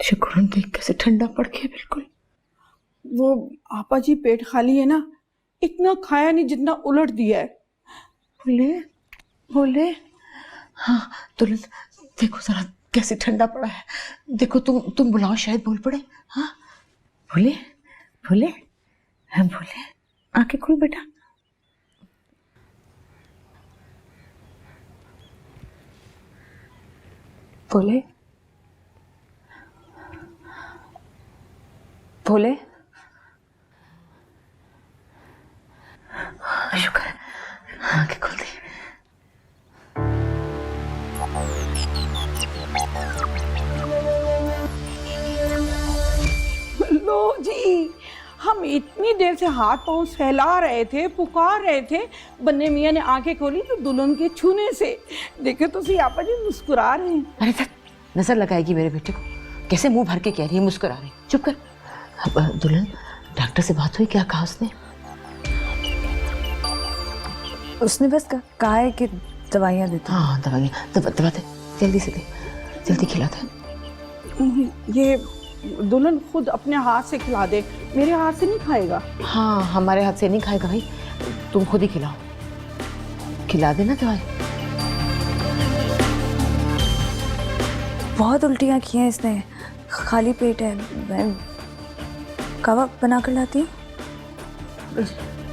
शुक्र देख कैसे ठंडा पड़ गया बिल्कुल। वो आपा जी पेट खाली है ना, इतना खाया नहीं जितना उलट दिया है। बोले बोले हाँ दुल्हन देखो जरा कैसे ठंडा पड़ा है, देखो तुम बुलाओ शायद बोल पड़े। हाँ बोले बोले हाँ बोले, आंखें खोल बेटा। बोले बोले शुक्र है, आंखें खोल दी। लो जी, हम इतनी देर से हाथ पांव फैला रहे थे, पुकार रहे थे, बन्ने मियाँ ने आंखें खोली तो दुल्हन के छूने से देखे तो सी आपा जी मुस्कुरा रहे हैं। अरे तक नजर लगाएगी मेरे बेटे को, कैसे मुंह भर के कह रही है मुस्कुरा रही। चुप कर। अब दुल्हन डॉक्टर से बात हुई, क्या कहा उसने? उसने बस कहा है कि दवाइयाँ देते। हाँ दवाइयाँ, दवा दे जल्दी से दे, जल्दी खिला दे। ये दुल्हन खुद अपने हाथ से खिला दे, मेरे हाथ से नहीं खाएगा। हाँ हमारे हाथ से नहीं खाएगा भाई, तुम खुद ही खिलाओ, खिला देना दवाई। बहुत उल्टियाँ की हैं इसने, खाली पेट है। मैं कावा बना कर लाती हूँ।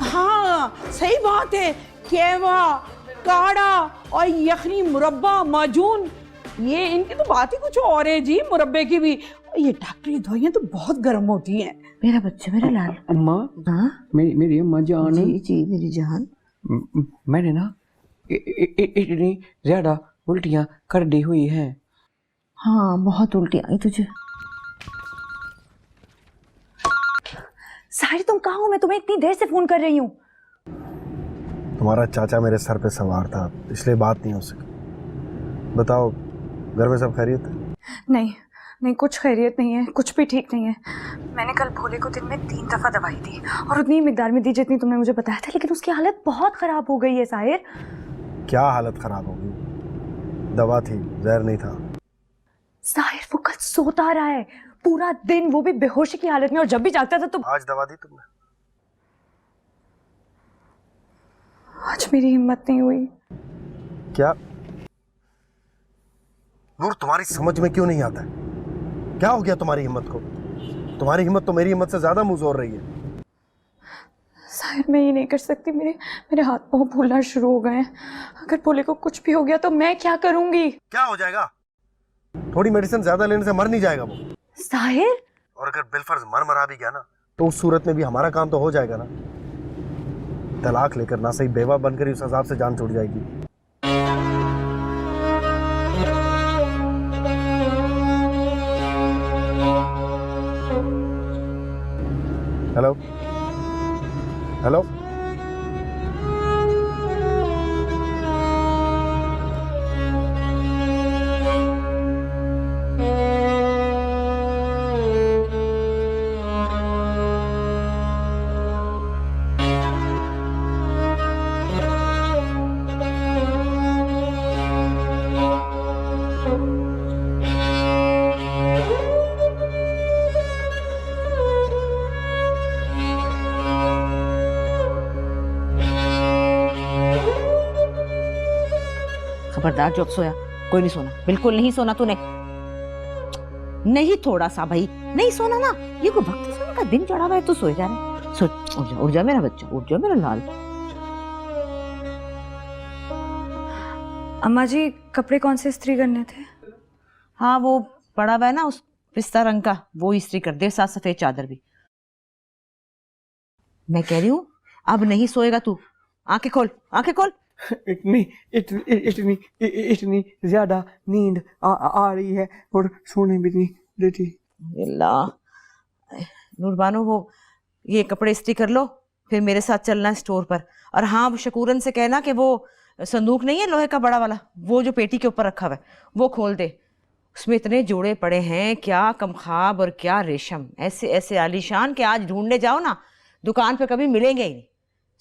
हाँ सही बात है, केवा काढ़ा और यखनी मुरब्बा माजून, ये इनकी तो बात ही कुछ और है जी। मुरब्बे की भी, ये डॉक्टरी दवाइयाँ तो बहुत गर्म होती हैं। मेरा बच्चा, मेरा लाल। अम्मा, हाँ मेरी अम्मा जान। जी जी मेरी जान। मैंने ना इतनी ज्यादा उल्टियाँ कर दी हुई हैं। हाँ बहुत उल्टी आई तुझे। साहिर तुम कहाँ हो? मैं तुम्हें इतनी देर से फोन कर रही हूँ। तुम्हारा चाचा मेरे सर पे सवार था, इसलिए बात नहीं हो सकी। बताओ घर में सब खैरियत है? नहीं नहीं, कुछ खैरियत नहीं है, कुछ भी ठीक नहीं है। मैंने कल भोले को दिन में 3 दफा दवाई दी और उतनी मिकदार में दी जितनी तुमने मुझे बताया था, लेकिन उसकी हालत बहुत खराब हो गई है साहिर। क्या हालत खराब होगी? दवा थी, जहर नहीं था। साहिर वो कल सोता रहा है पूरा दिन, वो भी बेहोशी की हालत में, और जब भी जागता था तो आज दवा दी तुमने? आज मेरी हिम्मत नहीं हुई। क्या नूर, तुम्हारी समझ में क्यों नहीं आता है? क्या हो गया तुम्हारी हिम्मत को? तुम्हारी हिम्मत तो मेरी हिम्मत से ज्यादा मुंह रही है। साहिर मैं ये नहीं कर सकती, मेरे हाथ पांव फूलना शुरू हो गए हैं। अगर भोले को कुछ भी हो गया तो मैं क्या करूंगी? क्या हो जाएगा? थोड़ी मेडिसिन ज्यादा लेने से मर नहीं जाएगा वो। साहिर, और अगर बिलफर्ज मरा भी गया ना, तो उस सूरत में भी हमारा काम तो हो जाएगा ना। तलाक लेकर ना सही बेवा बनकर उस अजाब से जान छूट जाएगी। हेलो हेलो, खबरदार जो अब सोया, कोई नहीं सोना, बिल्कुल नहीं सोना तूने। नहीं थोड़ा सा भाई, नहीं सोना ना, ये कोई वक्त सोने का दिन चढ़ा हुआ है, तू सो जा रहा है। सो उठ जा मेरा बच्चा, उठ जा मेरा लाल। अम्मा जी कपड़े कौन से इस्त्री करने थे? हाँ वो पड़ा हुआ है ना उस पिस्ता रंग का, वो इस्त्री कर दे, साथ सफेद चादर भी। मैं कह रही हूँ अब नहीं सोएगा तू, आंखें खोल, आंखें खोल। इतनी ज्यादा नींद आ रही है और सोने भी नहीं देती। अल्लाह। नूरबानो वो ये कपड़े इस्त्री कर लो, फिर मेरे साथ चलना है स्टोर पर। और हाँ वो शकूरन से कहना कि वो संदूक नहीं है लोहे का बड़ा वाला, वो जो पेटी के ऊपर रखा हुआ है वो खोल दे। उसमें इतने जोड़े पड़े हैं, क्या कमखाब और क्या रेशम, ऐसे ऐसे आलीशान कि आज ढूंढने जाओ ना दुकान पे कभी मिलेंगे ही नहीं।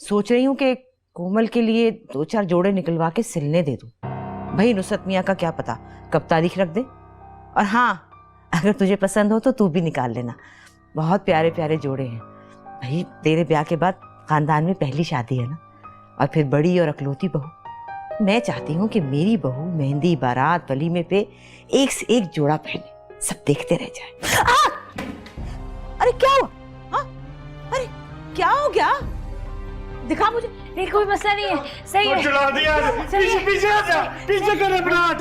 सोच रही हूँ कि कोमल के लिए 2-4 जोड़े निकलवा के सिलने दे दूं। भाई नुसरत मियाँ का क्या पता कब तारीख रख दे। और हाँ अगर तुझे पसंद हो तो तू भी निकाल लेना। बहुत प्यारे प्यारे जोड़े हैं भाई। तेरे ब्याह के बाद खानदान में पहली शादी है ना, और फिर बड़ी और अकलौती बहू। मैं चाहती हूँ कि मेरी बहू मेहंदी, बारात, वलीमे पे एक से एक जोड़ा पहने, सब देखते रह जाए। अरे क्या हुआ? हाँ? अरे क्या हो गया? दिखा मुझे। नहीं कोई मसला नहीं है, सही है। जला दिया, पीछे पीछे आ जा, पीछे कर अपना हाथ,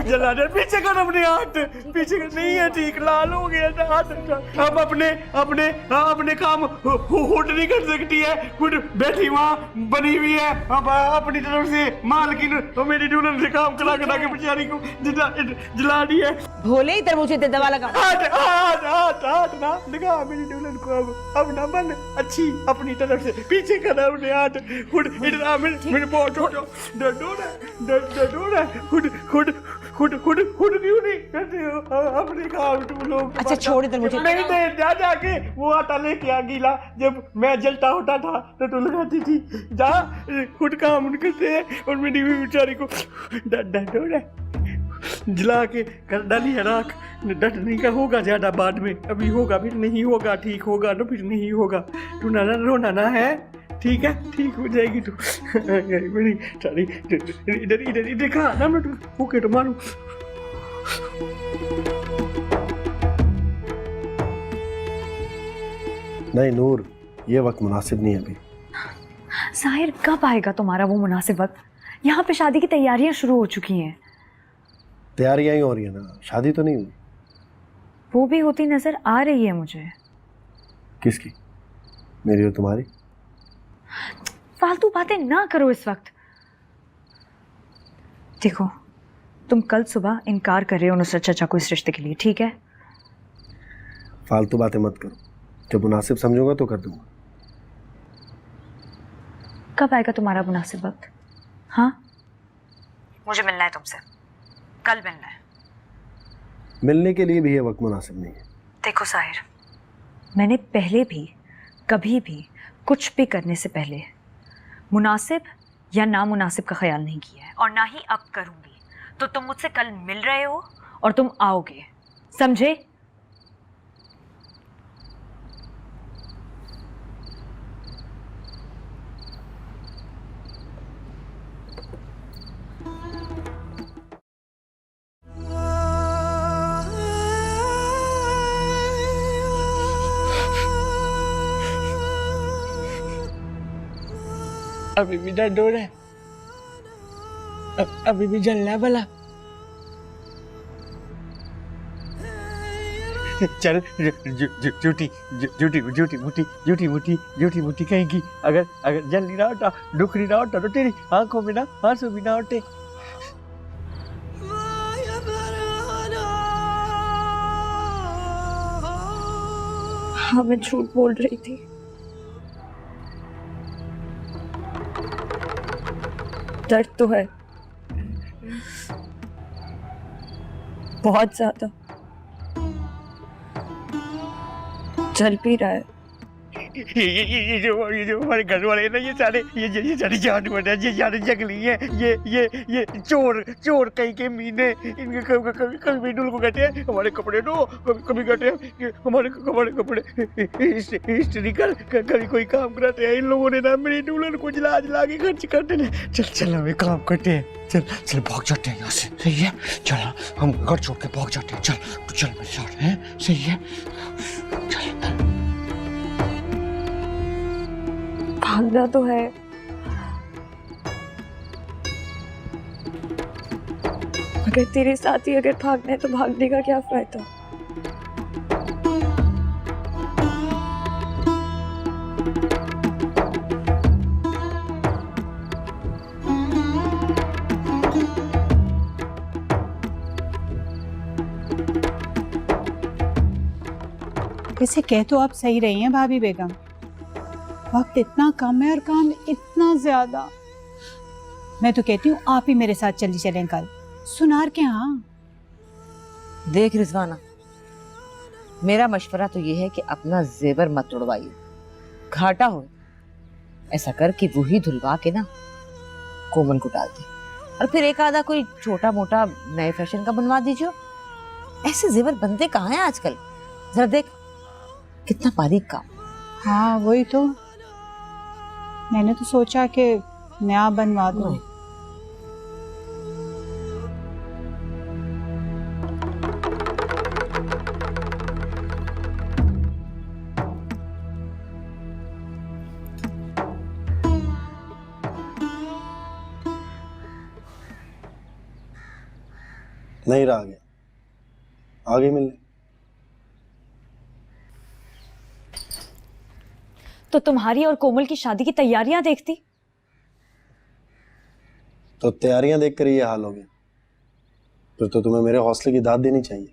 जला दे, पीछे कर अपने हाथ, पीछे कर, नहीं है ठीक, लाल हो गया हाथ। अब अपने काम हुड नहीं कर सकती है, हुड बैठी वहाँ बनी हुई है। अब अपनी तरफ से मालकिन तो मेरी दुल्हन से काम करा करा के बेचारी को जला दी है। भोले इधर मुझे दे दवा लगा। हाथ ना लगा मेरी दुल्हन को। अब ना बन अच्छी अपनी तरफ से, पीछे कर अपने हाथ, हुड इधर मेरे बहुत डोरा हुड क्यों नहीं करते हो अपने काम तुम लोग? अच्छा छोड़ इधर मुझे। नहीं दे जा, जाके वो आटा लेके आ गीला, जब मैं जलता होता था तो तू लगाती थी। जा खुद काम करते हैं और मेरी बेचारी को डोरा जला के कर डाली है राख। डटने का होगा ज्यादा बाद में, अभी होगा फिर नहीं होगा, ठीक होगा तो फिर नहीं होगा। तू ना रोना ना है, ठीक है, ठीक हो जाएगी तू। सारी इधर इधर इधर खा ना, मैं तू ओके तो मारू। नहीं नूर, ये वक्त मुनासिब नहीं है अभी। साहिर कब आएगा तुम्हारा वो मुनासिब वक्त? यहाँ पे शादी की तैयारियां शुरू हो चुकी हैं। तैयारियां ही हो रही है ना, शादी तो नहीं हुई। वो भी होती नजर आ रही है मुझे। किसकी? मेरी और तुम्हारी? फालतू बातें ना करो इस वक्त। देखो तुम कल सुबह इनकार कर रहे हो नुसरत चाचा को इस रिश्ते के लिए, ठीक है? फालतू बातें मत करो, जब मुनासिब समझूंगा तो कर दूंगा। कब आएगा तुम्हारा मुनासिब वक्त? हाँ मुझे मिलना है तुमसे, कल मिलना है। मिलने के लिए भी ये वक्त मुनासिब नहीं है। देखो साहिर, मैंने पहले भी कभी भी कुछ भी करने से पहले मुनासिब या नामुनासिब का ख्याल नहीं किया है, और ना ही अब करूंगी। तो तुम मुझसे कल मिल रहे हो और तुम आओगे, समझे? अभी भी दर्द हो रहा है, अभी भी जलना है भला। चल झूठी मुठी कहेगी। अगर जल नहीं रहा होता, दुख नहीं रहा होता तो तेरी आंखों में ना आंसू भी ना होते। हाँ मैं झूठ बोल रही थी। दर्द तो है बहुत ज्यादा, जल भी रहा है। ये जो हमारे घर वाले हैं ना, ये सारे जानवर हैं, ये सारे जंगली हैं, ये चोर कहीं के मीने। इनके कभी बिडुल को कहते हैं हमारे कपड़े दो, कभी कहते हैं कि हमारे कपड़े इस्त्री कर, कभी कोई काम कराते हैं। इन लोगों ने ना मेरी दुल्हन को जला के खर्च करते हैं। चल हम एक काम करते हैं, चल भाग जाते हैं यहाँ से, सही है? चल हम घर छोड़ के भाग जाते हैं, चल मेरे साथ, है सही है? चल भागना तो है, अगर तेरे साथ ही अगर भागना है तो भागने का क्या फायदा? वैसे कह तो आप सही रही हैं भाभी बेगम, वक्त इतना कम है और काम इतना ज्यादा। मैं तो कहती हूँ आप ही मेरे साथ चली चलें कल सुनार के यहाँ। देख रिजवाना, मेरा मशवरा तो ये है कि अपना जेवर मत उड़वाइए, घाटा हो। ऐसा कर कि वही धुलवा के ना कोमल को डाल दे, और फिर एक आधा कोई छोटा मोटा नए फैशन का बनवा दीजिए। ऐसे जेवर बनते कहाँ हैं आजकल? जरा देख कितना बारीक काम। हाँ वही तो, मैंने तो सोचा कि नया बनवा दूं। नहीं रहा गया, आगे मिलने। तो तुम्हारी और कोमल की शादी की तैयारियां देखती। तो तैयारियां देखकर ये हाल हो गया। फिर तो तुम्हें मेरे हौसले की दाद देनी चाहिए,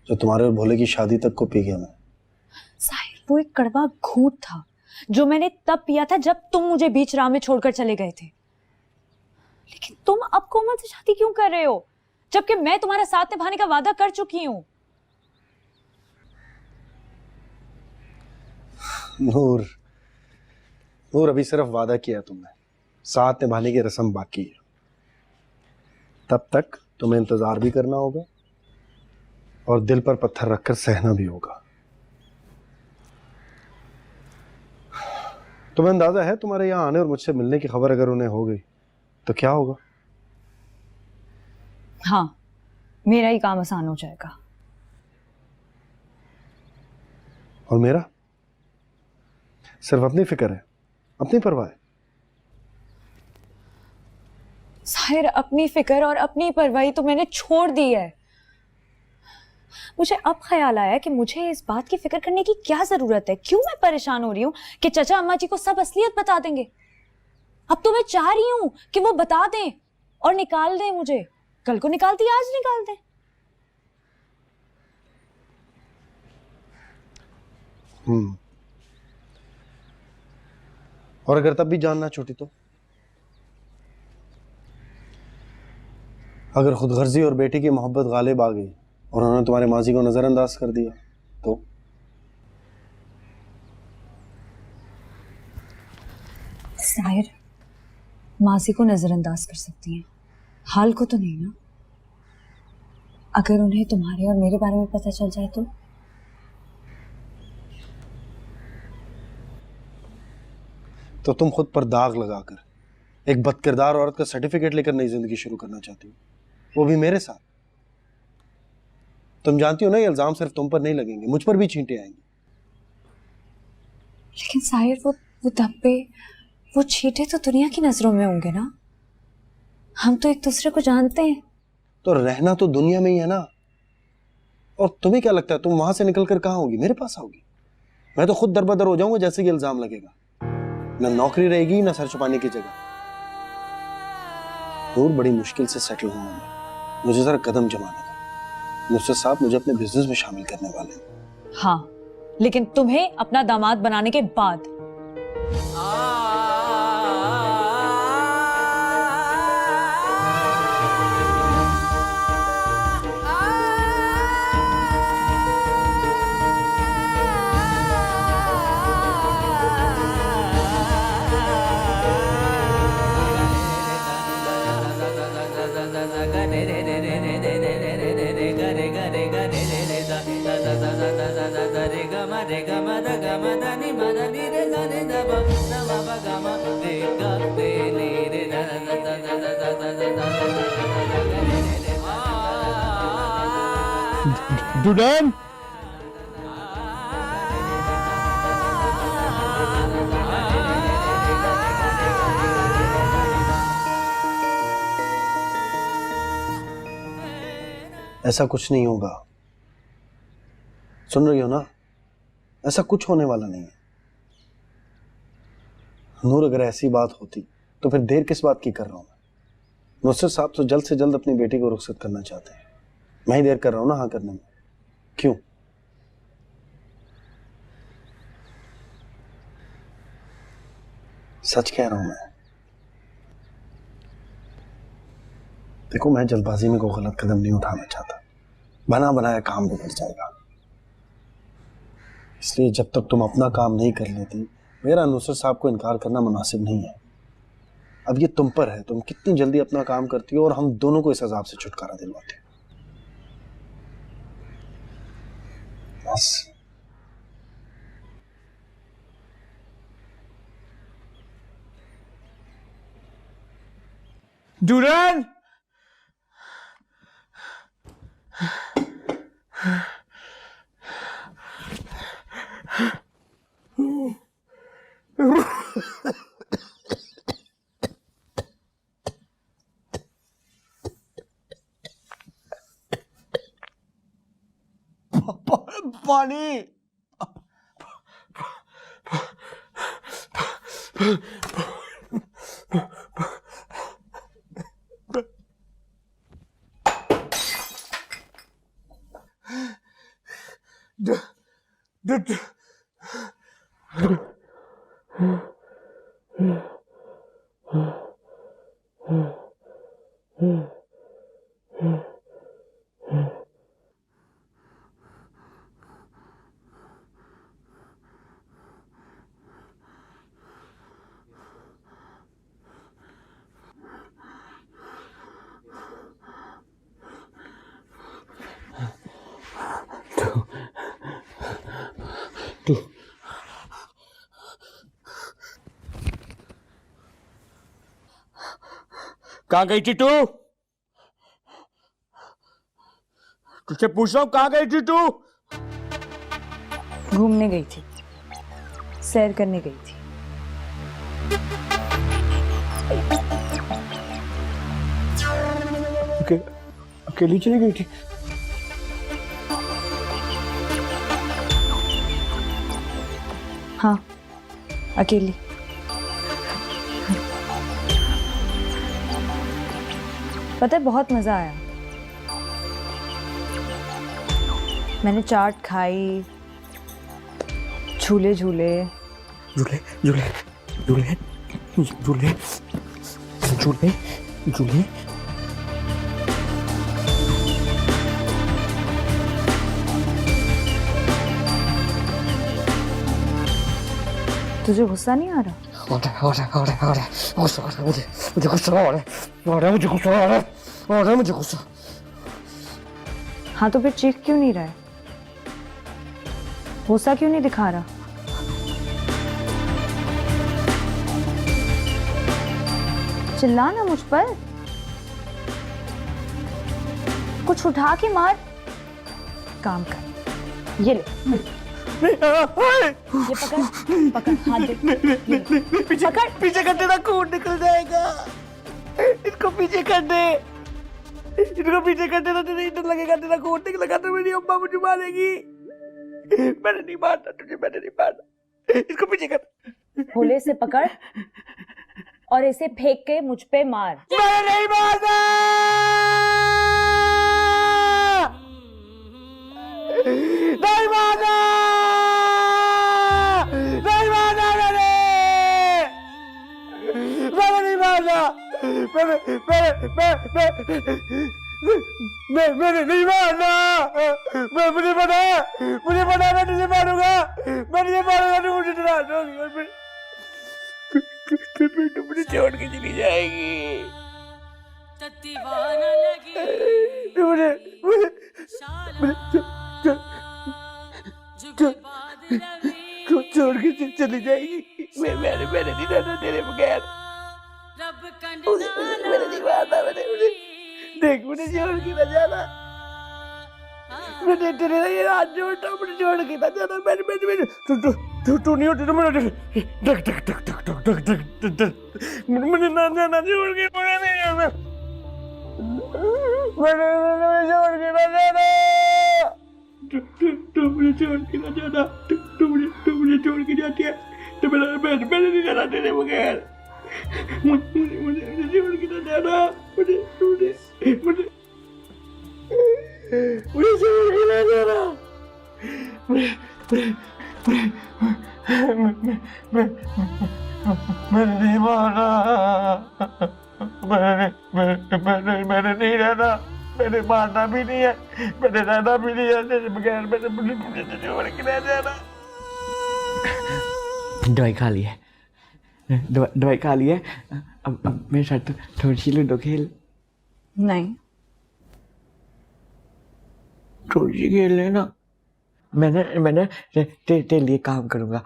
जो तुम्हारे और भोले की शादी तक को पी गया मैं। साहिर, वो एक कड़वा घूंट था जो मैंने तब पिया था जब तुम मुझे बीच राह में छोड़कर चले गए थे। लेकिन तुम अब कोमल से शादी क्यों कर रहे हो, जबकि मैं तुम्हारा साथ निभाने का वादा कर चुकी हूं। नूर, नूर अभी सिर्फ वादा किया तुमने, साथ निभाने की रस्म बाकी है। तब तक तुम्हें इंतजार भी करना होगा और दिल पर पत्थर रखकर सहना भी होगा। तुम्हें अंदाजा है तुम्हारे यहाँ आने और मुझसे मिलने की खबर अगर उन्हें हो गई तो क्या होगा? हाँ, मेरा ही काम आसान हो जाएगा। और मेरा सिर्फ अपनी फिक्र है, अपनी परवाह है। साहिर, अपनी फिक्र और अपनी परवाही तो मैंने छोड़ दी है। मुझे अब ख्याल आया कि मुझे इस बात की फिक्र करने की क्या जरूरत है। क्यों मैं परेशान हो रही हूँ कि चचा अम्मा जी को सब असलियत बता देंगे। अब तो मैं चाह रही हूँ कि वो बता दें और निकाल दें मुझे। कल को निकालती, आज निकाल दें। और अगर तब भी जानना छूटी तो? अगर खुदगर्जी और बेटी की मोहब्बत गालिब आ गई और उन्होंने तुम्हारे माजी को नजरअंदाज कर दिया तो? साहिर, माजी को नजरअंदाज कर सकती हैं, हाल को तो नहीं ना। अगर उन्हें तुम्हारे और मेरे बारे में पता चल जाए तो तुम खुद पर दाग लगाकर एक बदकिरदार औरत का सर्टिफिकेट लेकर नई जिंदगी शुरू करना चाहती हो, वो भी मेरे साथ। तुम जानती हो ना, ये इल्जाम सिर्फ तुम पर नहीं लगेंगे, मुझ पर भी छींटे आएंगे। लेकिन साहिर, वो धब्बे, वो छींटे तो दुनिया की नजरों में होंगे ना। हम तो एक दूसरे को जानते हैं। तो रहना तो दुनिया में ही है ना। और तुम्हें क्या लगता है तुम वहां से निकलकर कहां होगी? मेरे पास आओगी? मैं तो खुद दरबदर हो जाऊंगा जैसे कि इल्जाम लगेगा। ना नौकरी रहेगी, ना सर छुपाने की जगह। दूर बड़ी मुश्किल से सेटल हुआ मैं, मुझे जरा कदम जमाने दो। नुसरत साहब मुझे अपने बिजनेस में शामिल करने वाले हैं। हाँ, लेकिन तुम्हें अपना दामाद बनाने के बाद। डूडन, ऐसा कुछ नहीं होगा, सुन रही हो ना? ऐसा कुछ होने वाला नहीं है। नूर, अगर ऐसी बात होती तो फिर देर किस बात की कर रहा हूं मैं? नुसरत साहब तो जल्द से जल्द अपनी बेटी को रुखसत करना चाहते हैं, मैं ही देर कर रहा हूं ना हाँ करने में। क्यों? सच कह रहा हूं मैं। देखो, मैं जल्दबाजी में कोई गलत कदम नहीं उठाना चाहता, बना बनाया काम बिगड़ जाएगा। इसलिए जब तक तुम अपना काम नहीं कर लेती, मेरा नुसरत साहब को इनकार करना मुनासिब नहीं है। अब ये तुम पर है, तुम कितनी जल्दी अपना काम करती हो और हम दोनों को इस अजाब से छुटकारा दिलवाते हो। बस। दुल्हन पानी। कहाँ गई थी तू? तुझसे पूछ रहा हूँ कहाँ गई थी तू? घूमने गई थी, सैर करने गई थी। अकेली चली गई थी? हाँ, अकेली। पता है बहुत मजा आया। मैंने चाट खाई, झूले झूले। झूले झूले झूले झूले झूले झूले। तुझे गुस्सा नहीं आ रहा? मुझे गुस्सा। हाँ तो फिर चीख क्यों नहीं रहा है? गुस्सा क्यों नहीं दिखा रहा? चिल्ला ना मुझ पर। कुछ उठा के मार। काम कर, ये ले। ये पकड़, पकड़, हाथ दे। पीछे पीछे करने ना खून निकल जाएगा। इनको पीछे करने, इनको पीछे करने ना तेरे इधर लगेगा, तेरा खून निकलेगा तो मेरी अम्मा मुझे मारेगी। मैंने नहीं मारना तुझे, मैंने नहीं मारना। इसको पीछे कर। भोले से पकड़ और इसे फेंक के मुझ पे मार। मैंने नहीं मारना, नहीं मारना, नहीं मारना, मैंने नहीं मारना, मैंने नहीं मारना। मुझे पता मैं तुझे मारूंगा, मैं तुझे मारूंगा, तू मुझे डरा दोगी, तू मुझे छोड़ के चली जाएगी। तू मुझे छोड़ के चली जाएगी। मैंने नहीं रहना तेरे बगैर। मैंने नहीं मारना, मुझे देख, मुझे छोड़ के ना जाना। मैंने तेरे लिए हाथ जोड़ता, मुझे छोड़ के ना जाना। मैंने तू नहीं होती तो मैंने duck duck duck duck duck duck duck duck मुझे ना जाना, छोड़ के मुझे नहीं जाना, मैंने छोड़ के ना जाना। तू मुझे छोड़ के ना जाना, तू मुझे छोड़ के जाती है तो मैंने नहीं जाना तेरे बगैर। मुझे छोड़ के ना जाना, मुझे छोड़ के ना जाना। मैंने नहीं मारा, मैंने नहीं रहना, मैंने मारना भी नहीं है, मैंने रहना भी नहीं है तेरे बगैर। मैंने मुझे छोड़ के ना जाना। दवाई खा ली है, दवाई खा ली है। अब मेरे साथ थोड़ी सी लूडो खेल। नहीं, थोड़ी सी खेल लेना। मैं तेरे लिए काम करूँगा।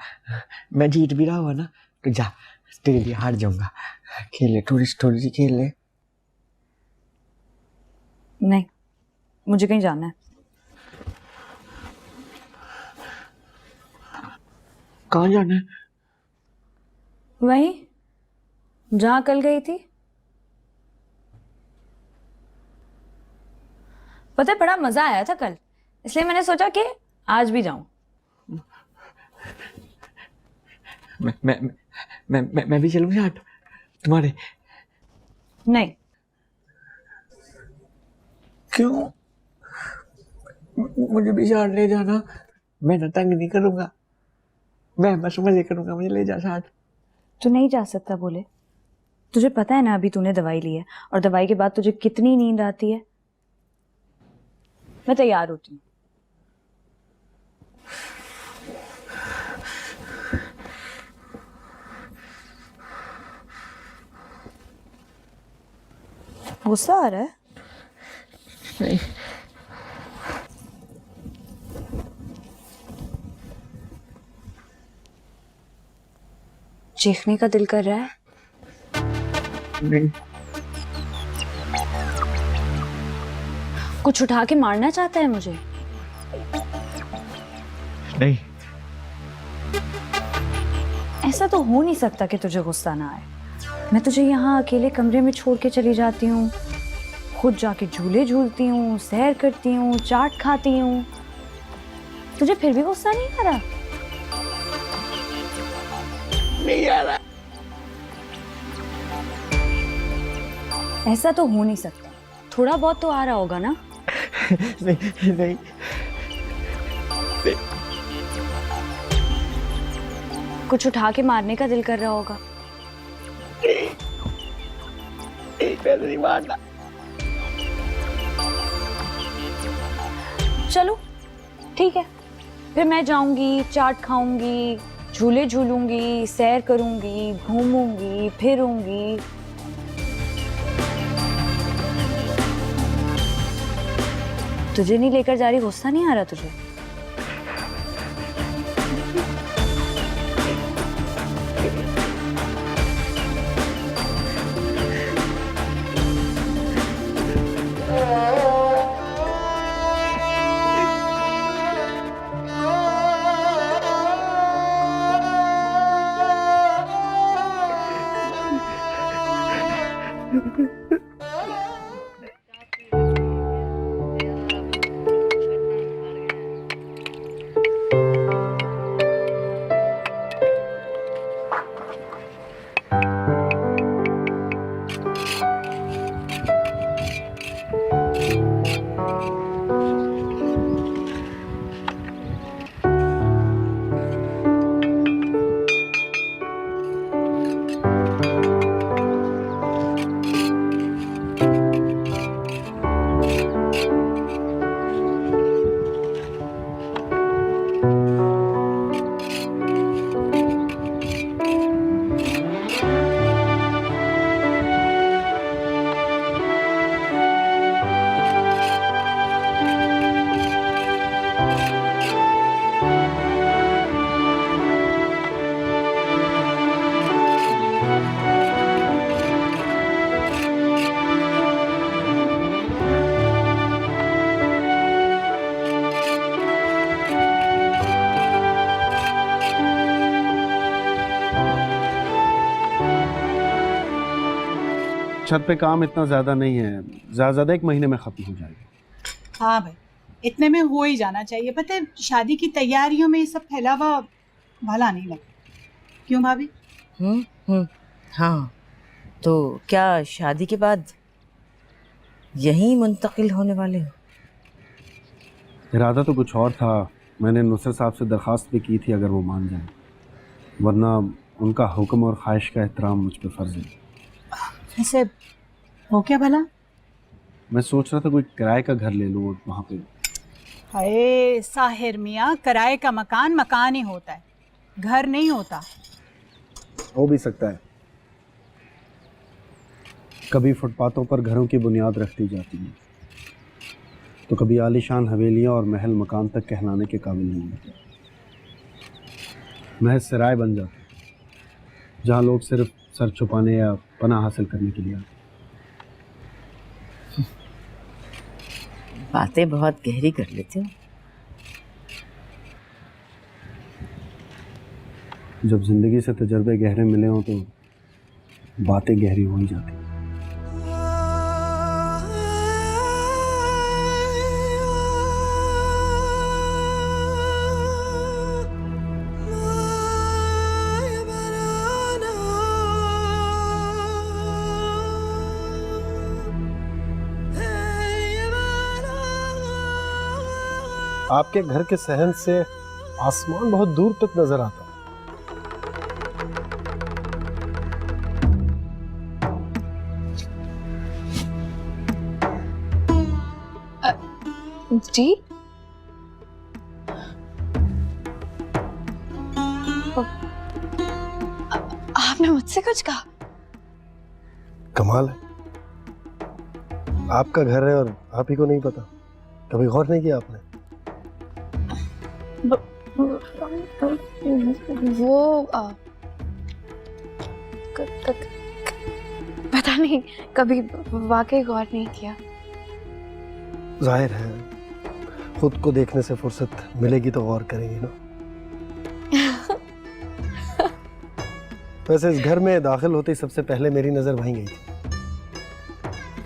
मैं जीत भी रहा हुआ ना तो जा, तेरे लिए हार जाऊँगा। खेल ले, थोड़ी सी खेल ले। नहीं, मुझे कहीं जाना है। कहाँ जाना है? वहीं जहाँ कल गई थी। पता है बड़ा मजा आया था कल, इसलिए मैंने सोचा कि आज भी जाऊं। मैं भी चलूँ साथ तुम्हारे? नहीं। क्यों? मुझे भी साथ ले जाना, मैं ना तंग नहीं करूँगा, मैं बस मजे करूँगा, मुझे ले जा साथ। तू नहीं जा सकता बोले? तुझे पता है ना अभी तूने दवाई ली है और दवाई के बाद तुझे कितनी नींद आती है। मैं तैयार होती हूँ। गुस्सा आ रहा है? नहीं। चीखने का दिल कर रहा है? नहीं। कुछ उठा के मारना चाहता है मुझे? नहीं। ऐसा तो हो नहीं सकता कि तुझे गुस्सा ना आए। मैं तुझे यहाँ अकेले कमरे में छोड़ के चली जाती हूँ, खुद जाके झूले झूलती हूँ, सैर करती हूँ, चाट खाती हूँ, तुझे फिर भी गुस्सा नहीं आ रहा? नहीं आ रहा। ऐसा तो हो नहीं सकता, थोड़ा बहुत तो आ रहा होगा ना? नहीं नहीं। कुछ उठा के मारने का दिल कर रहा होगा। नहीं मारना। चलो ठीक है, फिर मैं जाऊंगी, चाट खाऊंगी, झूले झूलूंगी, सैर करूंगी, घूमूंगी, फिरूंगी। तुझे नहीं लेकर जा रही, गुस्सा नहीं आ रहा तुझे? छत पे काम इतना ज़्यादा नहीं है, ज़्यादा 1 महीने में ख़त्म हो जाएगा। हाँ भाई, इतने में हो ही जाना चाहिए। पता है शादी की तैयारियों में ये सब फैला हुआ भला नहीं लगता। क्यों भाभी? हाँ, तो क्या शादी के बाद यहीं मुंतकिल होने वाले हो? इरादा तो कुछ और था। मैंने नुसरत साहब से दरख्वास्त भी की थी अगर वो मान जाए, वरना उनका हुक्म और ख्वाहिश का एहतराम मुझ पे फ़र्ज़ है। ऐसे हो क्या भला? मैं सोच रहा था कोई किराए का घर ले लूँ वहाँ पे। हाय साहिर मियाँ, किराए का मकान मकान ही होता है, घर नहीं होता। हो भी सकता है, कभी फुटपाथों पर घरों की बुनियाद रख दी जाती है तो कभी आलीशान हवेलियां और महल मकान तक कहलाने के काबिल नहीं होते। महज सराय बन जाते जहां लोग सिर्फ सर छुपाने या पनाह हासिल करने के लिए आते। बातें बहुत गहरी कर लेते हो। जब जिंदगी से तजर्बे गहरे मिले हों तो बातें गहरी हो ही जाती। आपके घर के सहन से आसमान बहुत दूर तक नजर आता है। जी आपने मुझसे कुछ कहा? कमाल है, आपका घर है और आप ही को नहीं पता। कभी गौर नहीं किया आपने? वो पता नहीं, कभी वाकई गौर नहीं किया। जाहिर है, खुद को देखने से फुर्सत मिलेगी तो गौर करेंगे ना। वैसे इस घर में दाखिल होते ही सबसे पहले मेरी नजर वहीं गई थी।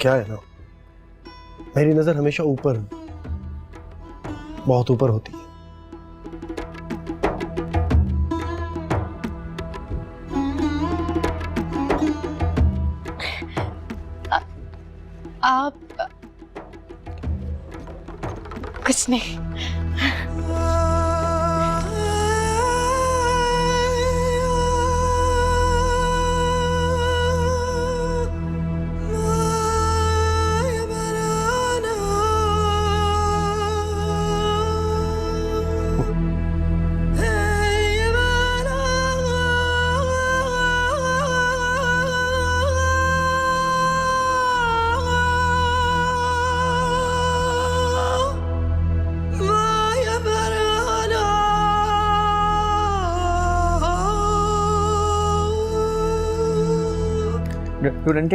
क्या है ना, मेरी नजर हमेशा ऊपर, बहुत ऊपर होती है। आप कुछ नहीं। स्टूडेंट